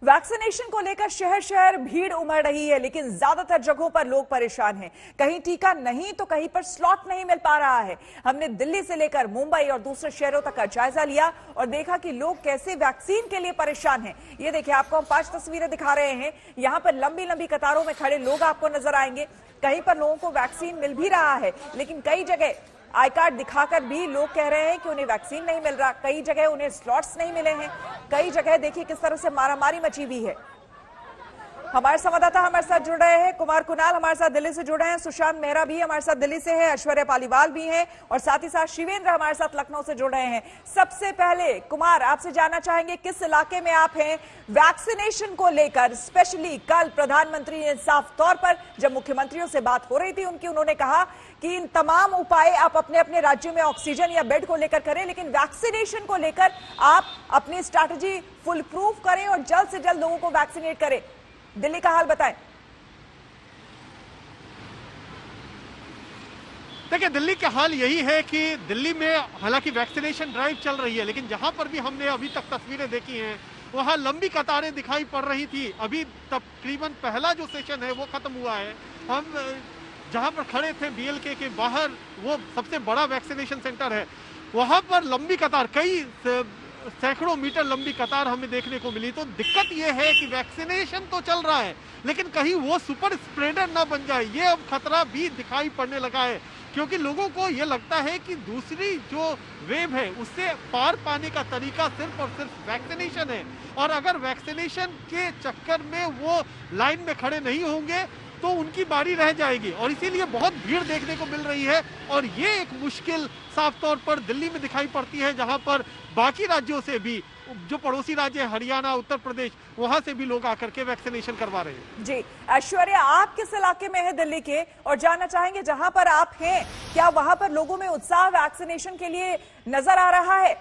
Vaccination को लेकर शहर शहर भीड़ उमड़ रही है, लेकिन ज्यादातर जगहों पर लोग परेशान हैं। कहीं टीका नहीं तो कहीं पर स्लॉट नहीं मिल पा रहा है। हमने दिल्ली से लेकर मुंबई और दूसरे शहरों तक का जायजा लिया और देखा कि लोग कैसे वैक्सीन के लिए परेशान हैं। ये देखिए, आपको हम 5 तस्वीरें दिखा रहे हैं। यहां पर लंबी लंबी कतारों में खड़े लोग आपको नजर आएंगे। कहीं पर लोगों को वैक्सीन मिल भी रहा है, लेकिन कई जगह आई कार्ड दिखाकर भी लोग कह रहे हैं कि उन्हें वैक्सीन नहीं मिल रहा। कई जगह उन्हें स्लॉट्स नहीं मिले हैं। कई जगह देखिए किस तरह से मारामारी मची हुई है। हमारे संवाददाता हमारे साथ जुड़ रहे हैं। कुमार कुणाल हमारे साथ दिल्ली से जुड़े हैं। सुशांत मेहरा भी हमारे साथ दिल्ली से है। ऐश्वर्या पालीवाल भी हैं और साथ ही साथ शिवेंद्र हमारे साथ लखनऊ से जुड़ रहे हैं। सबसे पहले कुमार, आपसे जानना चाहेंगे किस इलाके में आप हैं वैक्सीनेशन को लेकर। स्पेशली कल प्रधानमंत्री ने साफ तौर पर जब मुख्यमंत्रियों से बात हो रही थी उन्होंने कहा कि इन तमाम उपाय आप अपने अपने राज्यों में ऑक्सीजन या बेड को लेकर करें, लेकिन वैक्सीनेशन को लेकर आप अपनी स्ट्रैटेजी फुल प्रूफ करें और जल्द से जल्द लोगों को वैक्सीनेट करें। दिल्ली का हाल बताएं। देखिए, दिल्ली का हाल यही है कि दिल्ली में हालांकि वैक्सीनेशन ड्राइव चल रही है, लेकिन जहां पर भी हमने अभी तक तस्वीरें देखी हैं वहां लंबी कतारें दिखाई पड़ रही थी। अभी तकरीबन पहला जो सेशन है वो खत्म हुआ है। हम जहां पर खड़े थे बीएलके के बाहर, वो सबसे बड़ा वैक्सीनेशन सेंटर है, वहां पर लंबी कतार, कई सैकड़ों मीटर लंबी कतार हमें देखने को मिली। तो दिक्कत यह है कि वैक्सीनेशन तो चल रहा है, लेकिन कहीं वो सुपर स्प्रेडर ना बन जाए, ये अब खतरा भी दिखाई पड़ने लगा है। क्योंकि लोगों को ये लगता है कि दूसरी जो वेव है उससे पार पाने का तरीका सिर्फ और सिर्फ वैक्सीनेशन है, और अगर वैक्सीनेशन के चक्कर में वो लाइन में खड़े नहीं होंगे तो उनकी बारी रह जाएगी, और इसीलिए बहुत भीड़ देखने को मिल रही है। और ये एक मुश्किल साफ तौर पर दिल्ली में दिखाई पड़ती है, जहां पर बाकी राज्यों से भी, जो पड़ोसी राज्य हरियाणा, उत्तर प्रदेश, वहां से भी लोग आकर के वैक्सीनेशन करवा रहे हैं। जी ऐश्वर्या, आप किस इलाके में है दिल्ली के, और जानना चाहेंगे जहां पर आप हैं क्या वहां पर लोगों में उत्साह वैक्सीनेशन के लिए नजर आ रहा है?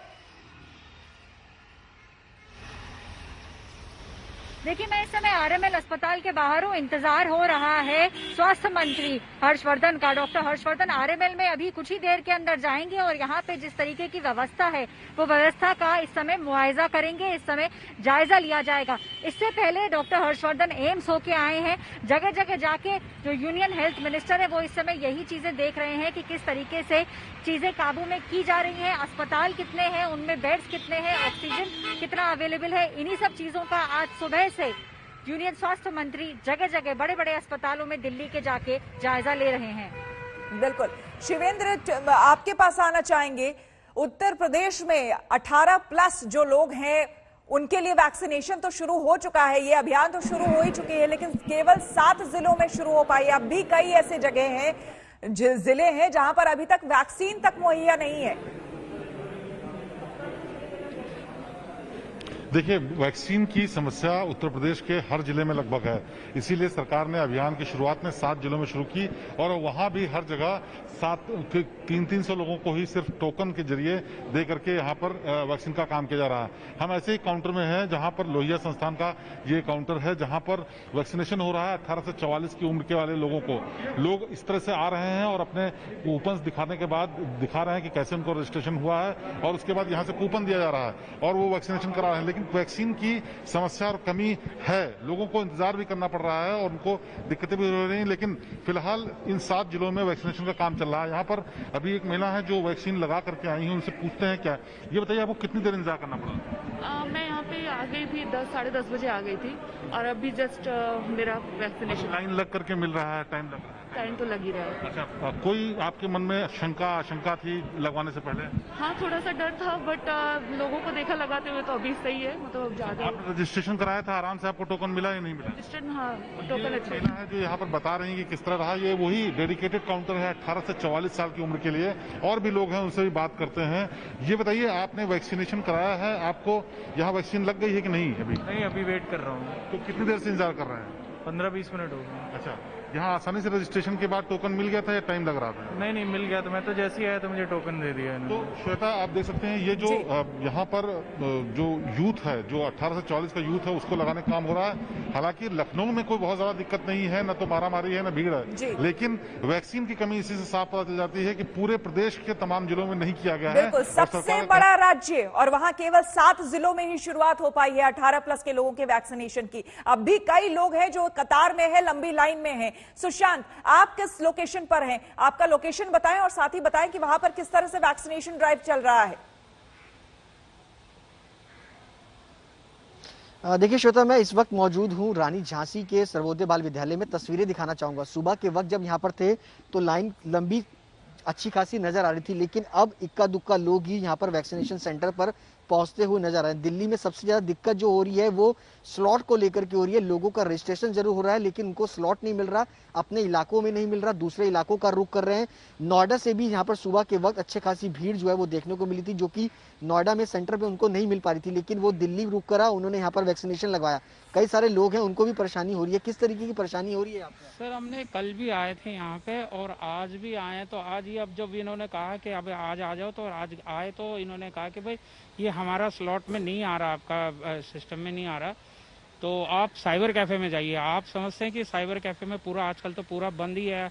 देखिए, मैं इस समय आरएमएल अस्पताल के बाहर हूँ। इंतजार हो रहा है स्वास्थ्य मंत्री हर्षवर्धन का। डॉक्टर हर्षवर्धन आरएमएल में अभी कुछ ही देर के अंदर जाएंगे और यहाँ पे जिस तरीके की व्यवस्था है वो व्यवस्था का इस समय मुआयजा करेंगे, इस समय जायजा लिया जाएगा। इससे पहले डॉक्टर हर्षवर्धन एम्स होके आए हैं। जगह जगह जाके जो यूनियन हेल्थ मिनिस्टर है वो इस समय यही चीजें देख रहे हैं कि किस तरीके से चीजें काबू में की जा रही हैं, अस्पताल कितने हैं, उनमें बेड्स कितने हैं, ऑक्सीजन कितना अवेलेबल है। इन्हीं सब चीजों का आज सुबह से यूनियन स्वास्थ्य मंत्री जगह जगह बड़े बड़े अस्पतालों में दिल्ली के जाके जायजा ले रहे हैं। बिल्कुल। शिवेंद्र, आपके पास आना चाहेंगे। उत्तर प्रदेश में 18+ जो लोग हैं उनके लिए वैक्सीनेशन तो शुरू हो चुका है, ये अभियान तो शुरू हो ही चुकी है, लेकिन केवल 7 जिलों में शुरू हो पाई। अब भी कई ऐसे जगह हैं, जिले हैं जहां पर अभी तक वैक्सीन तक मुहैया नहीं है। देखिए, वैक्सीन की समस्या उत्तर प्रदेश के हर जिले में लगभग है। इसीलिए सरकार ने अभियान की शुरुआत में 7 जिलों में शुरू की, और वहां भी हर जगह 300 लोगों को ही सिर्फ टोकन के जरिए दे करके यहाँ पर वैक्सीन का काम किया जा रहा है। हम ऐसे ही काउंटर में हैं जहां पर लोहिया संस्थान का ये काउंटर है, जहां पर वैक्सीनेशन हो रहा है 18 से 44 की उम्र के वाले लोगों को। लोग इस तरह से आ रहे हैं और अपने कूपन दिखाने के बाद दिखा रहे हैं कि कैसे उनको रजिस्ट्रेशन हुआ है, और उसके बाद यहाँ से कूपन दिया जा रहा है और वो वैक्सीनेशन करा रहे हैं। लेकिन वैक्सीन की समस्या और कमी है, लोगों को इंतजार भी करना पड़ रहा है और उनको दिक्कतें भी हो रही हैं। लेकिन फिलहाल इन 7 जिलों में वैक्सीनेशन का काम चल रहा है। यहाँ पर अभी एक महिला है जो वैक्सीन लगा करके आई है, उनसे पूछते हैं क्या। ये बताइए, आपको कितनी देर इंतजार करना पड़ा? मैं यहाँ पे आ गई थी 10 साढ़े 10 बजे आ गई थी, और अभी जस्ट मेरा वैक्सीनेशन। लाइन लग करके मिल रहा है, टाइम लग रहा है? टाइम तो लग ही रहा है। अच्छा, कोई आपके मन में आशंका थी लगवाने से पहले? हाँ, थोड़ा सा डर था, बट लोगों को देखा लगाते हुए तो अभी सही है। मतलब ज्यादा आप रजिस्ट्रेशन कराया था, आराम से आपको टोकन मिला या नहीं मिला? रजिस्ट्रेशन, हाँ, टोकन अच्छा है। जो यहाँ पर बता रही है कि किस तरह रहा, ये वही डेडिकेटेड काउंटर है 18 से 44 साल की उम्र के लिए। और भी लोग हैं, उनसे भी बात करते हैं। ये बताइए, आपने वैक्सीनेशन कराया है, आपको यहाँ वैक्सीन लग गई है कि नहीं? नहीं, अभी वेट कर रहा हूँ। तो कितनी देर से इंतजार कर रहे हैं? 15-20 मिनट हो गए। अच्छा, यहाँ आसानी से रजिस्ट्रेशन के बाद टोकन मिल गया था या टाइम लग रहा था? नहीं मिल गया था। मैं तो जैसे ही आया तो मुझे टोकन दे दिया तो श्वेता, आप देख सकते हैं ये जो यहाँ पर जो यूथ है, जो 18 से 44 का यूथ है, उसको लगाने का काम हो रहा है। हालांकि लखनऊ में कोई बहुत ज्यादा दिक्कत नहीं है, न तो मारामारी है न भीड़ है, लेकिन वैक्सीन की कमी इसी से साफ पता चल जाती है कि पूरे प्रदेश के तमाम जिलों में नहीं किया गया है। सबसे बड़ा राज्य और वहां केवल 7 जिलों में ही शुरुआत हो पाई है 18+ के लोगों के वैक्सीनेशन की। अब भी कई लोग हैं जो कतार में है, लंबी लाइन में है। सुशांत, आप किस लोकेशन पर हैं? आपका लोकेशन बताएं और साथ ही बताएं कि वहां पर किस तरह से वैक्सीनेशन ड्राइव चल रहा है। देखिए श्वेता, मैं इस वक्त मौजूद हूं रानी झांसी के सर्वोदय बाल विद्यालय में। तस्वीरें दिखाना चाहूंगा। सुबह के वक्त जब यहां पर थे तो लाइन लंबी अच्छी खासी नजर आ रही थी, लेकिन अब इक्का दुक्का लोग ही यहाँ पर वैक्सीनेशन सेंटर पर पहुंचते हुए नजर आ रहे हैं। दिल्ली में सबसे ज्यादा दिक्कत जो हो रही है वो स्लॉट को लेकर के हो रही है। लोगों का रजिस्ट्रेशन जरूर हो रहा है, लेकिन उनको स्लॉट नहीं मिल रहा, अपने इलाकों में नहीं मिल रहा, दूसरे इलाकों का रुख कर रहे हैं। नोएडा से भी यहाँ पर सुबह के वक्त अच्छी खासी भीड़ जो है वो देखने को मिली थी, जो कि नोएडा में सेंटर पे उनको नहीं मिल पा रही थी, लेकिन वो दिल्ली रुक करा, उन्होंने यहाँ पर वैक्सीनेशन लगवाया। कई सारे लोग हैं, उनको भी परेशानी हो रही है। किस तरीके की परेशानी हो रही है आपको? सर, हमने कल भी आए थे यहाँ पे और आज भी आए हैं। तो आज ही अब जब इन्होंने कहा कि अब आज आ जाओ, तो आज आए तो इन्होंने कहा कि भाई ये हमारा स्लॉट में नहीं आ रहा, आपका सिस्टम में नहीं आ रहा, तो आप साइबर कैफे में जाइए। आप समझते हैं कि साइबर कैफे में पूरा आजकल तो पूरा बंद ही है,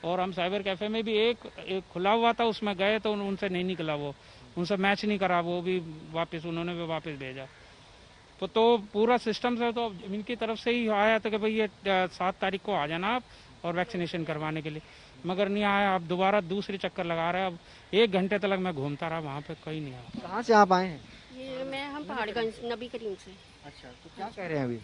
और हम साइबर कैफे में भी एक खुला हुआ था, उसमें गए तो उनसे नहीं निकला, वो उनसे मैच नहीं करा, वो भी वापस उन्होंने भी वापस भेजा। तो पूरा सिस्टम से तो इनकी तरफ से ही आया था कि भाई ये 7 तारीख को आ जाना आप और वैक्सीनेशन करवाने के लिए, मगर नहीं आया। अब दोबारा दूसरी चक्कर लगा रहे हैं। अब 1 घंटे तक मैं घूमता रहा, वहाँ पे कोई नहीं आया। कहाँ से आप आए हैं? हम पहाड़गंज नबी करीम से। अच्छा, तो क्या कह रहे हैं अभी?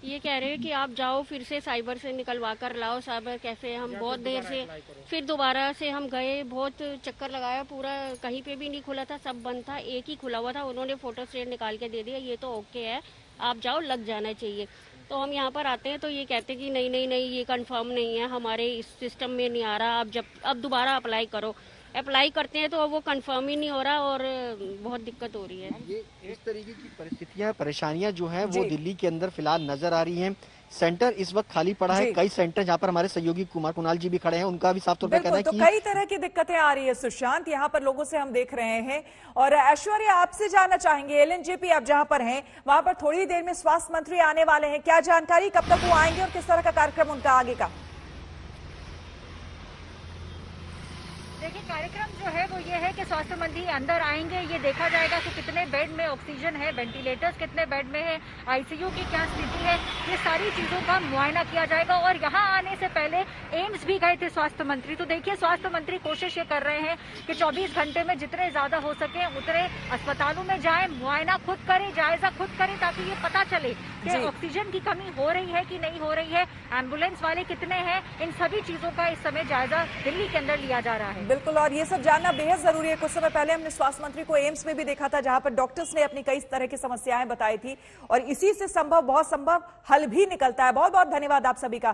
ये कह रहे हैं कि आप जाओ फिर से साइबर से निकलवा कर लाओ। साइबर कैफे हम बहुत देर से, फिर दोबारा से हम गए, बहुत चक्कर लगाया, पूरा कहीं पे भी नहीं खुला था, सब बंद था, एक ही खुला हुआ था। उन्होंने फोटो स्टेट निकाल के दे दिया, ये तो ओके है, आप जाओ, लग जाना चाहिए। तो हम यहाँ पर आते हैं तो ये कहते हैं कि नहीं ये कंफर्म नहीं है, हमारे इस सिस्टम में नहीं आ रहा, अब दोबारा अप्लाई करो। अप्लाई करते हैं तो वो कंफर्म ही नहीं हो रहा और बहुत दिक्कत हो रही है। ये इस तरीके की परिस्थितियां, परेशानियां जो है वो दिल्ली के अंदर फिलहाल नजर आ रही हैं। सेंटर इस वक्त खाली पड़ा है। कई सेंटर जहां पर हमारे सहयोगी कुणाल जी भी खड़े हैं, उनका भी साफ तौर पर कहना है कि कई तरह की दिक्कतें आ रही है। सुशांत, यहाँ पर लोगों से हम देख रहे हैं, और ऐश्वर्या, आपसे जानना चाहेंगे, एलएनजेपी आप जहां पर हैं वहां पर थोड़ी देर में स्वास्थ्य मंत्री आने वाले हैं, क्या जानकारी, कब तक वो आएंगे और किस तरह का कार्यक्रम उनका आगे का? देखिए, कार्यक्रम जो है वो ये है कि स्वास्थ्य मंत्री अंदर आएंगे, ये देखा जाएगा कि कितने बेड में ऑक्सीजन है, वेंटिलेटर्स कितने बेड में है, आईसीयू की क्या स्थिति है, ये सारी चीजों का मुआयना किया जाएगा। और यहाँ आने से पहले एम्स भी गए थे स्वास्थ्य मंत्री। तो देखिए, स्वास्थ्य मंत्री कोशिश ये कर रहे हैं कि 24 घंटे में जितने ज्यादा हो सके उतने अस्पतालों में जाए, मुआयना खुद करे, जायजा खुद करे, ताकि ये पता चले कि ऑक्सीजन की कमी हो रही है कि नहीं हो रही है, एम्बुलेंस वाले कितने हैं, इन सभी चीजों का इस समय जायजा दिल्ली के अंदर लिया जा रहा है। बिल्कुल, और ये सब जानना बेहद जरूरी है। कुछ समय पहले हमने स्वास्थ्य मंत्री को एम्स में भी देखा था, जहां पर डॉक्टर्स ने अपनी कई तरह की समस्याएं बताई थी, और इसी से बहुत संभव हल भी निकलता है। बहुत बहुत धन्यवाद आप सभी का।